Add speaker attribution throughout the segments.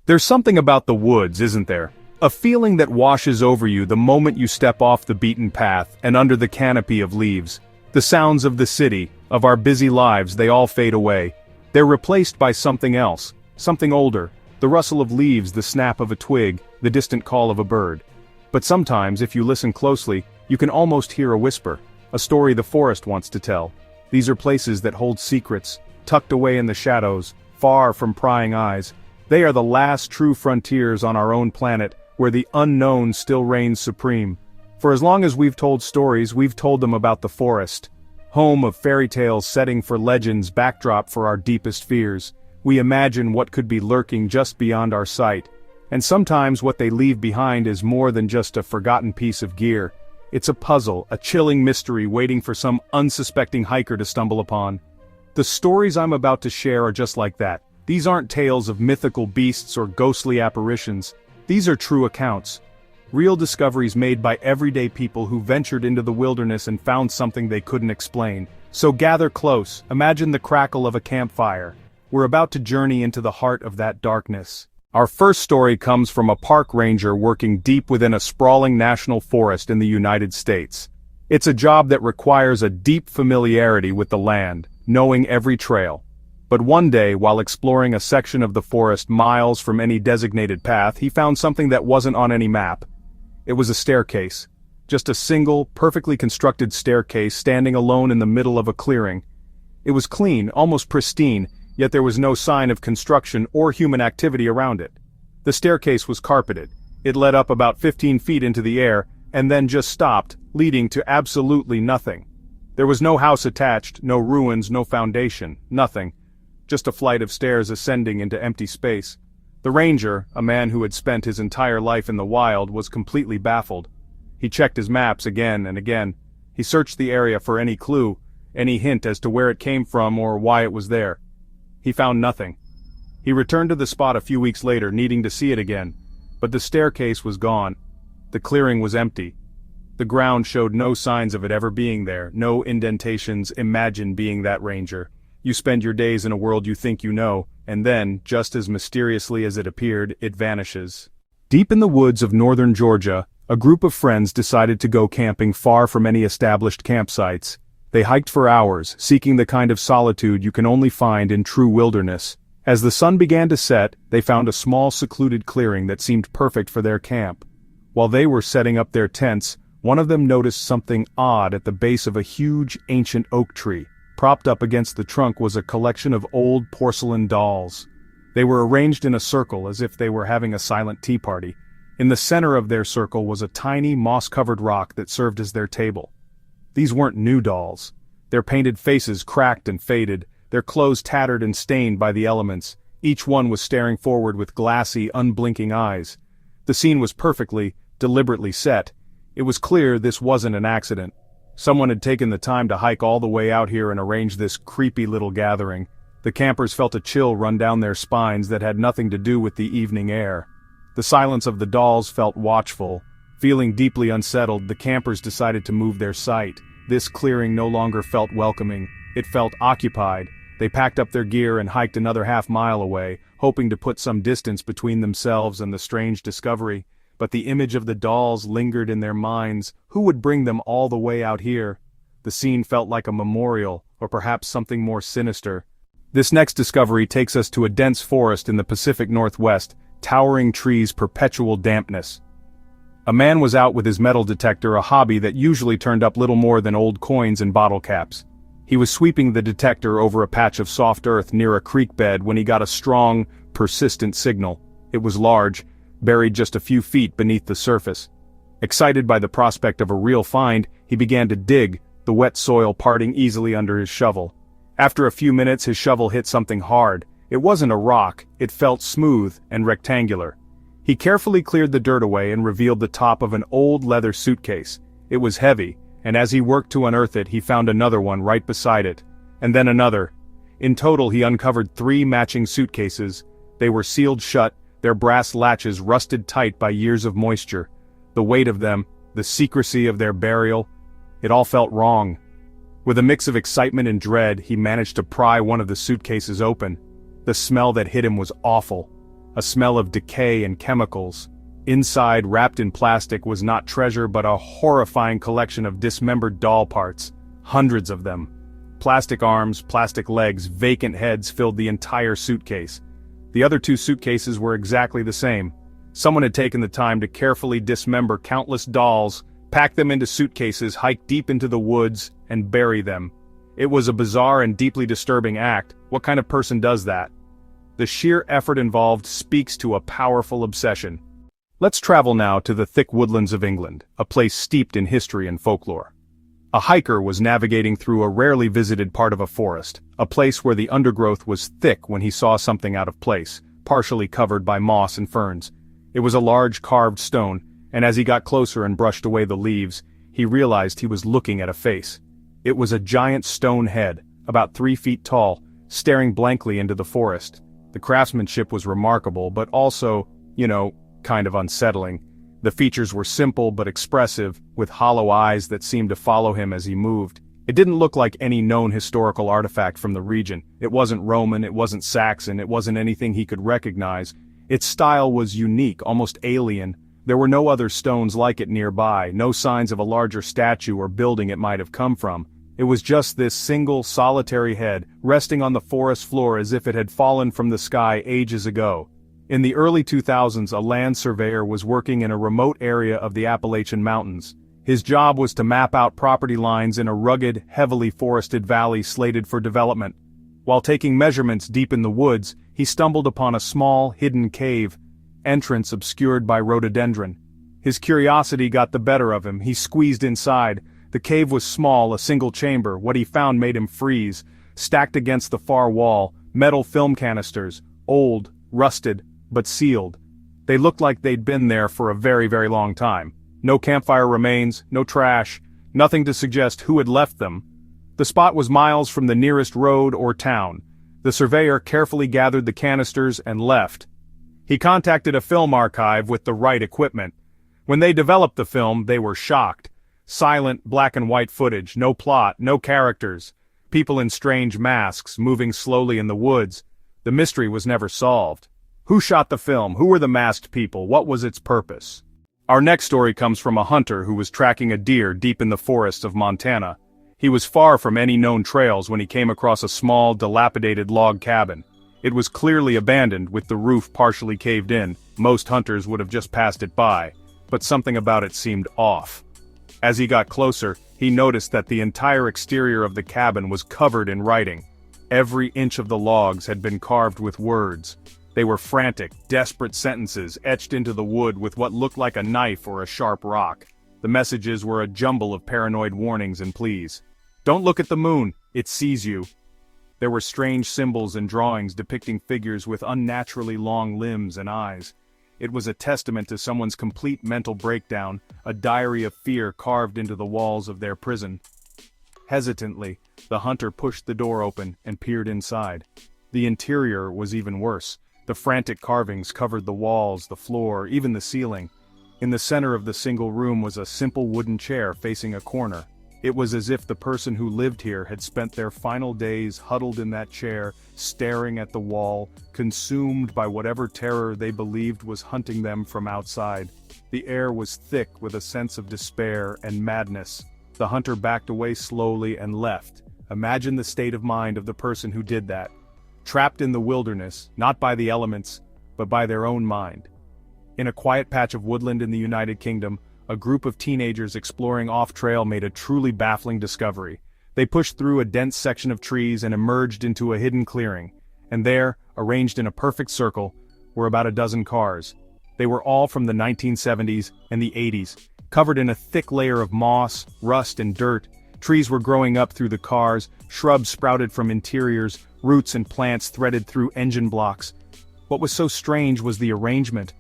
Speaker 1: There's something about the woods, isn't there? A feeling that washes over you the moment you step off the beaten path and under the canopy of leaves. The sounds of the city, of our busy lives, they all fade away. They're replaced by something else, something older, the rustle of leaves, the snap of a twig, the distant call of a bird. But sometimes, if you listen closely, you can almost hear a whisper, a story the forest wants to tell. These are places that hold secrets, tucked away in the shadows, far from prying eyes. They are the last true frontiers on our own planet, where the unknown still reigns supreme. For as long as we've told stories, we've told them about the forest. Home of fairy tales, setting for legends, backdrop for our deepest fears. We imagine what could be lurking just beyond our sight. And sometimes what they leave behind is more than just a forgotten piece of gear. It's a puzzle, a chilling mystery waiting for some unsuspecting hiker to stumble upon. The stories I'm about to share are just like that. These aren't tales of mythical beasts or ghostly apparitions. These are true accounts. Real discoveries made by everyday people who ventured into the wilderness and found something they couldn't explain. So gather close, imagine the crackle of a campfire. We're about to journey into the heart of that darkness. Our first story comes from a park ranger working deep within a sprawling national forest in the United States. It's a job that requires a deep familiarity with the land, knowing every trail. But one day, while exploring a section of the forest miles from any designated path, he found something that wasn't on any map. It was a staircase. Just a single, perfectly constructed staircase standing alone in the middle of a clearing. It was clean, almost pristine, yet there was no sign of construction or human activity around it. The staircase was carpeted. It led up about 15 feet into the air, and then just stopped, leading to absolutely nothing. There was no house attached, no ruins, no foundation, nothing. Just a flight of stairs ascending into empty space. The ranger, a man who had spent his entire life in the wild, was completely baffled. He checked his maps again and again. He searched the area for any clue, any hint as to where it came from or why it was there. He found nothing. He returned to the spot a few weeks later, needing to see it again, but the staircase was gone. The clearing was empty. The ground showed no signs of it ever being there, no indentations. Imagine being that ranger. You spend your days in a world you think you know, and then, just as mysteriously as it appeared, it vanishes. Deep in the woods of northern Georgia, a group of friends decided to go camping far from any established campsites. They hiked for hours, seeking the kind of solitude you can only find in true wilderness. As the sun began to set, they found a small secluded clearing that seemed perfect for their camp. While they were setting up their tents, one of them noticed something odd at the base of a huge, ancient oak tree. Propped up against the trunk was a collection of old porcelain dolls. They were arranged in a circle as if they were having a silent tea party. In the center of their circle was a tiny, moss-covered rock that served as their table. These weren't new dolls. Their painted faces cracked and faded, their clothes tattered and stained by the elements. Each one was staring forward with glassy, unblinking eyes. The scene was perfectly, deliberately set. It was clear this wasn't an accident. Someone had taken the time to hike all the way out here and arrange this creepy little gathering. The campers felt a chill run down their spines that had nothing to do with the evening air. The silence of the dolls felt watchful. Feeling deeply unsettled, the campers decided to move their site. This clearing no longer felt welcoming. It felt occupied. They packed up their gear and hiked another half-mile away, hoping to put some distance between themselves and the strange discovery. But the image of the dolls lingered in their minds. Who would bring them all the way out here? The scene felt like a memorial, or perhaps something more sinister. This next discovery takes us to a dense forest in the Pacific Northwest, towering trees, perpetual dampness. A man was out with his metal detector, a hobby that usually turned up little more than old coins and bottle caps. He was sweeping the detector over a patch of soft earth near a creek bed when he got a strong, persistent signal. It was large, buried just a few feet beneath the surface. Excited by the prospect of a real find, he began to dig, the wet soil parting easily under his shovel. After a few minutes, his shovel hit something hard. It wasn't a rock, it felt smooth and rectangular. He carefully cleared the dirt away and revealed the top of an old leather suitcase. It was heavy, and as he worked to unearth it, he found another one right beside it. And then another. In total, he uncovered 3 matching suitcases. They were sealed shut, their brass latches rusted tight by years of moisture. The weight of them, the secrecy of their burial, it all felt wrong. With a mix of excitement and dread, he managed to pry one of the suitcases open. The smell that hit him was awful. a smell of decay and chemicals. Inside, wrapped in plastic, was not treasure but a horrifying collection of dismembered doll parts. Hundreds of them. Plastic arms, plastic legs, vacant heads filled the entire suitcase. The other two suitcases were exactly the same. Someone had taken the time to carefully dismember countless dolls, pack them into suitcases, hike deep into the woods, and bury them. It was a bizarre and deeply disturbing act. What kind of person does that? The sheer effort involved speaks to a powerful obsession. Let's travel now to the thick woodlands of England, a place steeped in history and folklore. A hiker was navigating through a rarely visited part of a forest, a place where the undergrowth was thick when he saw something out of place, partially covered by moss and ferns. It was a large carved stone, and as he got closer and brushed away the leaves, he realized he was looking at a face. It was a giant stone head, about 3 feet tall, staring blankly into the forest. The craftsmanship was remarkable, but also, kind of unsettling. The features were simple but expressive, with hollow eyes that seemed to follow him as he moved. It didn't look like any known historical artifact from the region. It wasn't Roman, it wasn't Saxon, it wasn't anything he could recognize. Its style was unique, almost alien. There were no other stones like it nearby, no signs of a larger statue or building it might have come from. It was just this single, solitary head, resting on the forest floor as if it had fallen from the sky ages ago. In the early 2000s, a land surveyor was working in a remote area of the Appalachian Mountains. His job was to map out property lines in a rugged, heavily forested valley slated for development. While taking measurements deep in the woods, he stumbled upon a small, hidden cave, entrance obscured by rhododendron. His curiosity got the better of him. He squeezed inside. The cave was small, a single chamber. What he found made him freeze. Stacked against the far wall, metal film canisters, old, rusted, but sealed. They looked like they'd been there for a very, very long time. No campfire remains, no trash, nothing to suggest who had left them. The spot was miles from the nearest road or town. The surveyor carefully gathered the canisters and left. He contacted a film archive with the right equipment. When they developed the film, they were shocked. Silent, black and white footage, no plot, no characters. People in strange masks, moving slowly in the woods. The mystery was never solved. Who shot the film? Who were the masked people? What was its purpose? Our next story comes from a hunter who was tracking a deer deep in the forests of Montana. He was far from any known trails when he came across a small, dilapidated log cabin. It was clearly abandoned, with the roof partially caved in. Most hunters would have just passed it by, but something about it seemed off. As he got closer, he noticed that the entire exterior of the cabin was covered in writing. Every inch of the logs had been carved with words. They were frantic, desperate sentences etched into the wood with what looked like a knife or a sharp rock. The messages were a jumble of paranoid warnings and pleas. Don't look at the moon, it sees you. There were strange symbols and drawings depicting figures with unnaturally long limbs and eyes. It was a testament to someone's complete mental breakdown, a diary of fear carved into the walls of their prison. Hesitantly, the hunter pushed the door open and peered inside. The interior was even worse. The frantic carvings covered the walls, the floor, even the ceiling. In the center of the single room was a simple wooden chair facing a corner. It was as if the person who lived here had spent their final days huddled in that chair, staring at the wall, consumed by whatever terror they believed was hunting them from outside. The air was thick with a sense of despair and madness. The hunter backed away slowly and left. Imagine the state of mind of the person who did that. Trapped in the wilderness, not by the elements, but by their own mind. In a quiet patch of woodland in the United Kingdom, a group of teenagers exploring off-trail made a truly baffling discovery. They pushed through a dense section of trees and emerged into a hidden clearing. And there, arranged in a perfect circle, were about a dozen cars. They were all from the 1970s and the 80s, covered in a thick layer of moss, rust and dirt. Trees were growing up through the cars, shrubs sprouted from interiors, roots and plants threaded through engine blocks. What was so strange was the arrangement.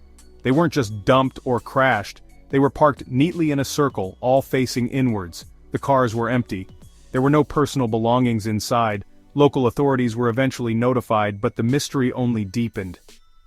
Speaker 1: They weren't just dumped or crashed. They were parked neatly in a circle, all facing inwards. The cars were empty. There were no personal belongings inside. Local authorities were eventually notified, but the mystery only deepened.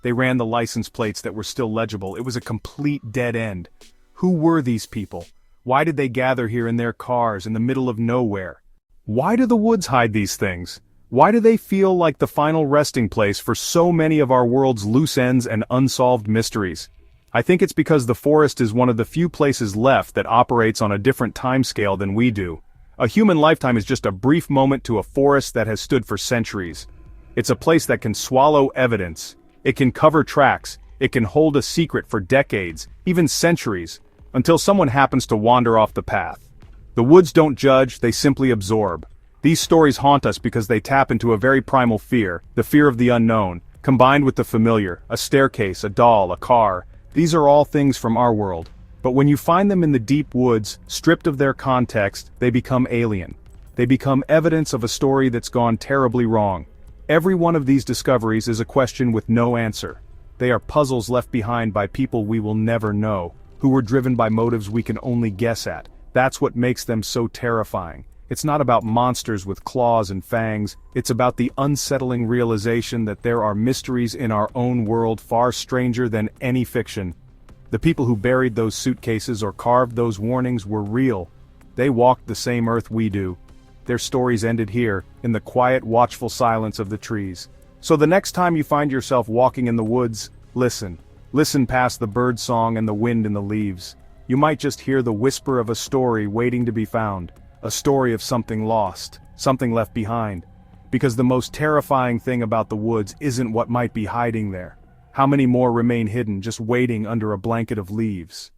Speaker 1: They ran the license plates that were still legible. It was a complete dead end. Who were these people? Why did they gather here in their cars in the middle of nowhere? Why do the woods hide these things? Why do they feel like the final resting place for so many of our world's loose ends and unsolved mysteries? I think it's because the forest is one of the few places left that operates on a different timescale than we do. A human lifetime is just a brief moment to a forest that has stood for centuries. It's a place that can swallow evidence. It can cover tracks. It can hold a secret for decades, even centuries, until someone happens to wander off the path. The woods don't judge, they simply absorb. These stories haunt us because they tap into a very primal fear, the fear of the unknown, combined with the familiar, a staircase, a doll, a car. These are all things from our world. But when you find them in the deep woods, stripped of their context, they become alien. They become evidence of a story that's gone terribly wrong. Every one of these discoveries is a question with no answer. They are puzzles left behind by people we will never know, who were driven by motives we can only guess at. That's what makes them so terrifying. It's not about monsters with claws and fangs, it's about the unsettling realization that there are mysteries in our own world far stranger than any fiction. The people who buried those suitcases or carved those warnings were real. They walked the same earth we do. Their stories ended here, in the quiet, watchful silence of the trees. So the next time you find yourself walking in the woods, listen. Listen past the bird song and the wind in the leaves. You might just hear the whisper of a story waiting to be found. A story of something lost, something left behind. Because the most terrifying thing about the woods isn't what might be hiding there. How many more remain hidden, just waiting under a blanket of leaves?